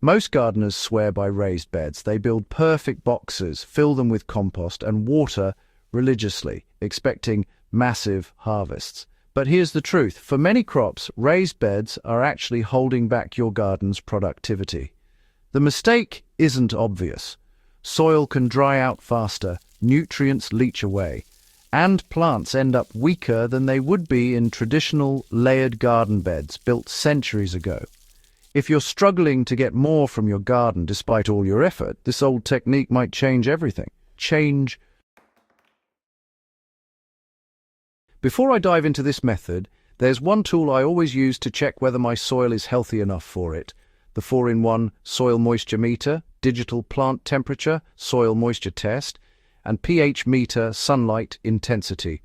Most gardeners swear by raised beds. They build perfect boxes, fill them with compost, and water religiously, expecting massive harvests. But here's the truth. For many crops, raised beds are actually holding back your garden's productivity. The mistake isn't obvious. Soil can dry out faster, nutrients leach away, and plants end up weaker than they would be in traditional layered garden beds built centuries ago. If you're struggling to get more from your garden despite all your effort, this old technique might change everything. Before I dive into this method, there's one tool I always use to check whether my soil is healthy enough for it. The 4-in-1 soil moisture meter, digital plant temperature, soil moisture test, and pH meter sunlight intensity.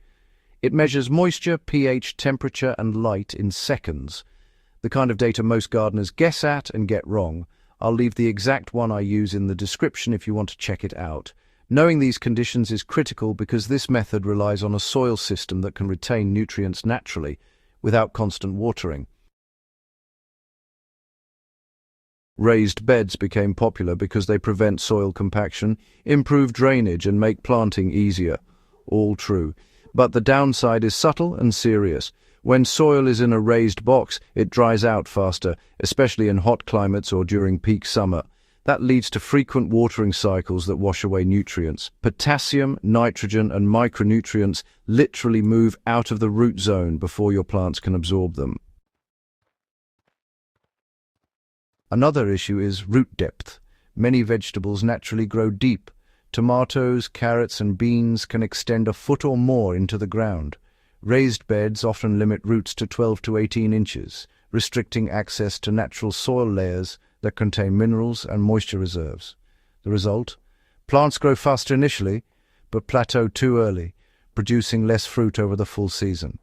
It measures moisture, pH, temperature, and light in seconds. The kind of data most gardeners guess at and get wrong. I'll leave the exact one I use in the description if you want to check it out. Knowing these conditions is critical because this method relies on a soil system that can retain nutrients naturally without constant watering. Raised beds became popular because they prevent soil compaction, improve drainage, and make planting easier. All true. But the downside is subtle and serious. When soil is in a raised box, it dries out faster, especially in hot climates or during peak summer. That leads to frequent watering cycles that wash away nutrients. Potassium, nitrogen, and micronutrients literally move out of the root zone before your plants can absorb them. Another issue is root depth. Many vegetables naturally grow deep. Tomatoes, carrots, and beans can extend a foot or more into the ground. Raised beds often limit roots to 12 to 18 inches, restricting access to natural soil layers that contain minerals and moisture reserves. The result? Plants grow faster initially, but plateau too early, producing less fruit over the full season.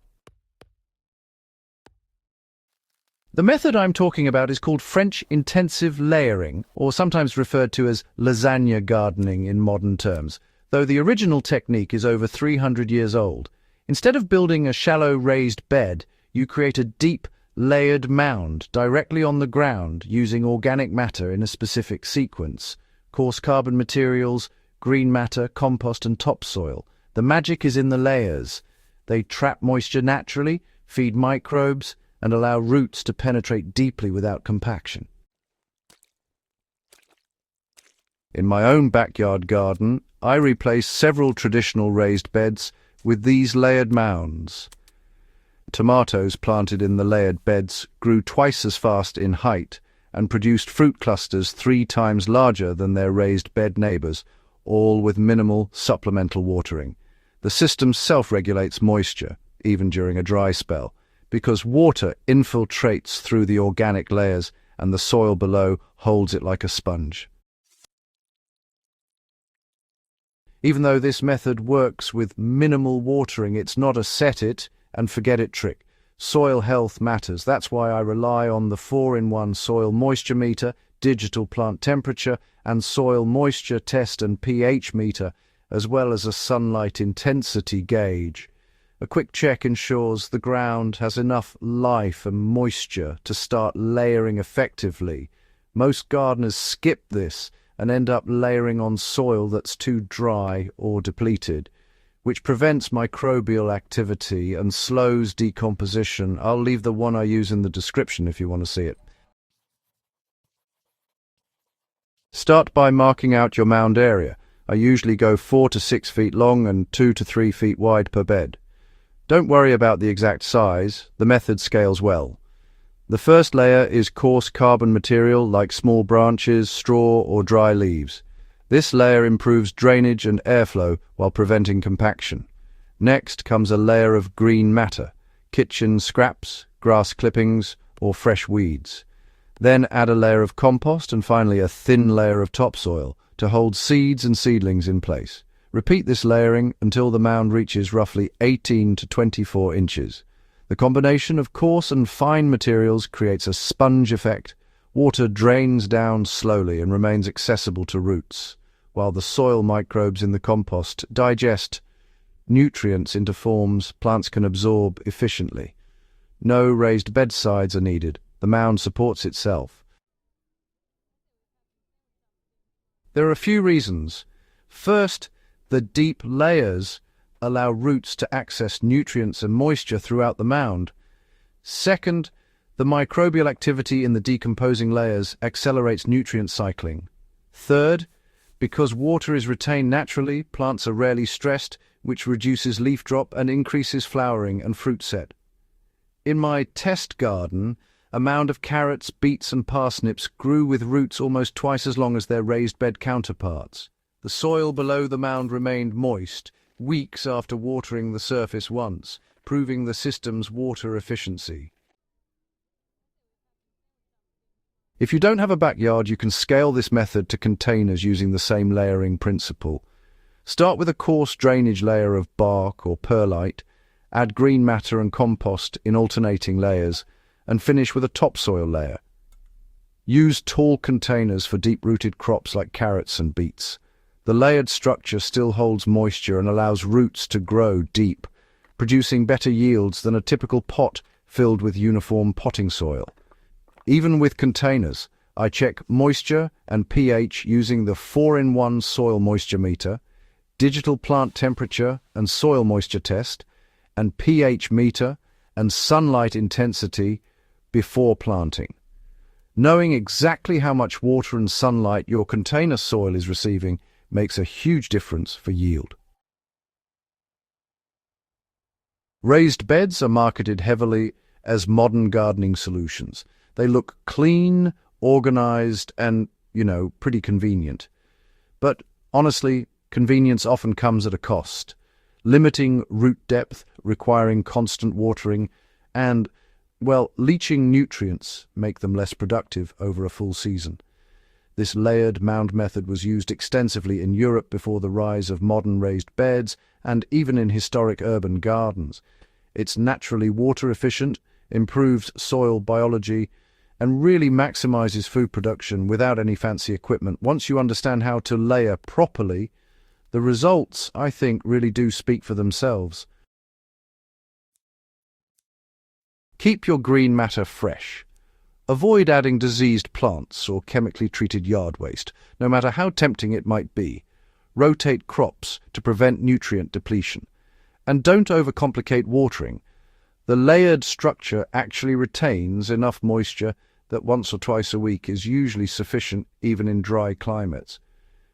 The method I'm talking about is called French intensive layering, or sometimes referred to as lasagna gardening in modern terms, though the original technique is over 300 years old. Instead of building a shallow raised bed, you create a deep, layered mound directly on the ground using organic matter in a specific sequence: coarse carbon materials, green matter, compost, and topsoil. The magic is in the layers. They trap moisture naturally, feed microbes, and allow roots to penetrate deeply without compaction. In my own backyard garden, I replaced several traditional raised beds with these layered mounds. Tomatoes planted in the layered beds grew twice as fast in height and produced fruit clusters 3 times larger than their raised bed neighbors, all with minimal supplemental watering. The system self-regulates moisture, even during a dry spell, because water infiltrates through the organic layers and the soil below holds it like a sponge. Even though this method works with minimal watering, it's not a set-it-and-forget-it trick. Soil health matters. That's why I rely on the 4-in-1 soil moisture meter, digital plant temperature, and soil moisture test and pH meter, as well as a sunlight intensity gauge. A quick check ensures the ground has enough life and moisture to start layering effectively. Most gardeners skip this and end up layering on soil that's too dry or depleted, which prevents microbial activity and slows decomposition. I'll leave the one I use in the description if you want to see it. Start by marking out your mound area. I usually go 4 to 6 feet long and 2 to 3 feet wide per bed. Don't worry about the exact size, the method scales well. The first layer is coarse carbon material like small branches, straw, or dry leaves. This layer improves drainage and airflow while preventing compaction. Next comes a layer of green matter, kitchen scraps, grass clippings, or fresh weeds. Then add a layer of compost and finally a thin layer of topsoil to hold seeds and seedlings in place. Repeat this layering until the mound reaches roughly 18 to 24 inches. The combination of coarse and fine materials creates a sponge effect. Water drains down slowly and remains accessible to roots, while the soil microbes in the compost digest nutrients into forms plants can absorb efficiently. No raised bedsides are needed. The mound supports itself. There are a few reasons. First, the deep layers allow roots to access nutrients and moisture throughout the mound. Second, the microbial activity in the decomposing layers accelerates nutrient cycling. Third, because water is retained naturally, plants are rarely stressed, which reduces leaf drop and increases flowering and fruit set. In my test garden, a mound of carrots, beets and parsnips grew with roots almost twice as long as their raised bed counterparts. The soil below the mound remained moist, weeks after watering the surface once, proving the system's water efficiency. If you don't have a backyard, you can scale this method to containers using the same layering principle. Start with a coarse drainage layer of bark or perlite, add green matter and compost in alternating layers, and finish with a topsoil layer. Use tall containers for deep-rooted crops like carrots and beets. The layered structure still holds moisture and allows roots to grow deep, producing better yields than a typical pot filled with uniform potting soil. Even with containers, I check moisture and pH using the 4-in-1 soil moisture meter, digital plant temperature and soil moisture test, and pH meter and sunlight intensity before planting. Knowing exactly how much water and sunlight your container soil is receiving makes a huge difference for yield. Raised beds are marketed heavily as modern gardening solutions. They look clean, organized, and, pretty convenient. But honestly, convenience often comes at a cost. Limiting root depth, requiring constant watering, and, leaching nutrients make them less productive over a full season. This layered mound method was used extensively in Europe before the rise of modern raised beds and even in historic urban gardens. It's naturally water efficient, improves soil biology, and really maximizes food production without any fancy equipment. Once you understand how to layer properly, the results, I think, really do speak for themselves. Keep your green matter fresh. Avoid adding diseased plants or chemically treated yard waste, no matter how tempting it might be. Rotate crops to prevent nutrient depletion. And don't overcomplicate watering. The layered structure actually retains enough moisture that once or twice a week is usually sufficient even in dry climates.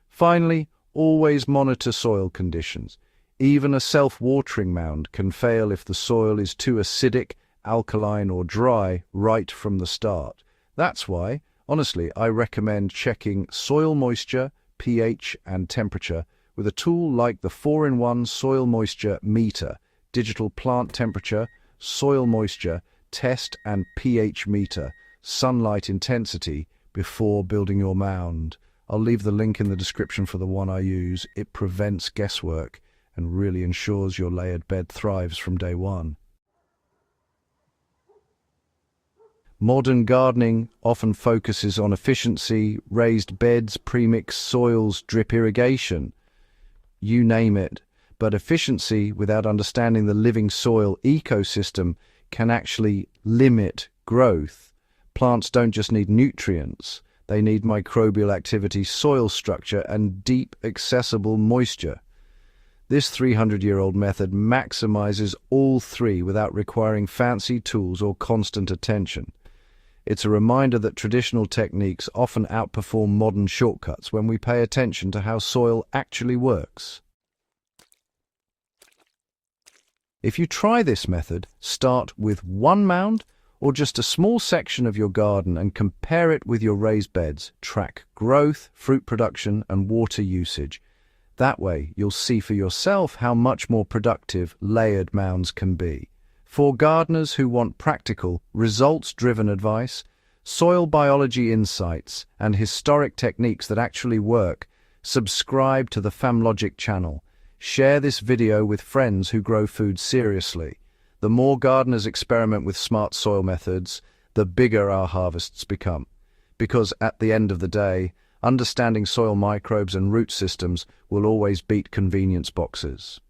Finally, always monitor soil conditions. Even a self-watering mound can fail if the soil is too acidic, alkaline or dry right from the start. That's why, honestly, I recommend checking soil moisture, pH and temperature with a tool like the 4-in-1 soil moisture meter, digital plant temperature, soil moisture, test and pH meter, sunlight intensity before building your mound. I'll leave the link in the description for the one I use. It prevents guesswork and really ensures your layered bed thrives from day one. Modern gardening often focuses on efficiency, raised beds, premixed soils, drip irrigation. You name it. But efficiency without understanding the living soil ecosystem can actually limit growth. Plants don't just need nutrients, they need microbial activity, soil structure, and deep, accessible moisture. This 300-year-old method maximizes all three without requiring fancy tools or constant attention. It's a reminder that traditional techniques often outperform modern shortcuts when we pay attention to how soil actually works. If you try this method, start with one mound or just a small section of your garden and compare it with your raised beds. Track growth, fruit production, and water usage. That way, you'll see for yourself how much more productive layered mounds can be. For gardeners who want practical, results-driven advice, soil biology insights, and historic techniques that actually work, subscribe to the FamLogic channel. Share this video with friends who grow food seriously. The more gardeners experiment with smart soil methods, the bigger our harvests become. Because at the end of the day, understanding soil microbes and root systems will always beat convenience boxes.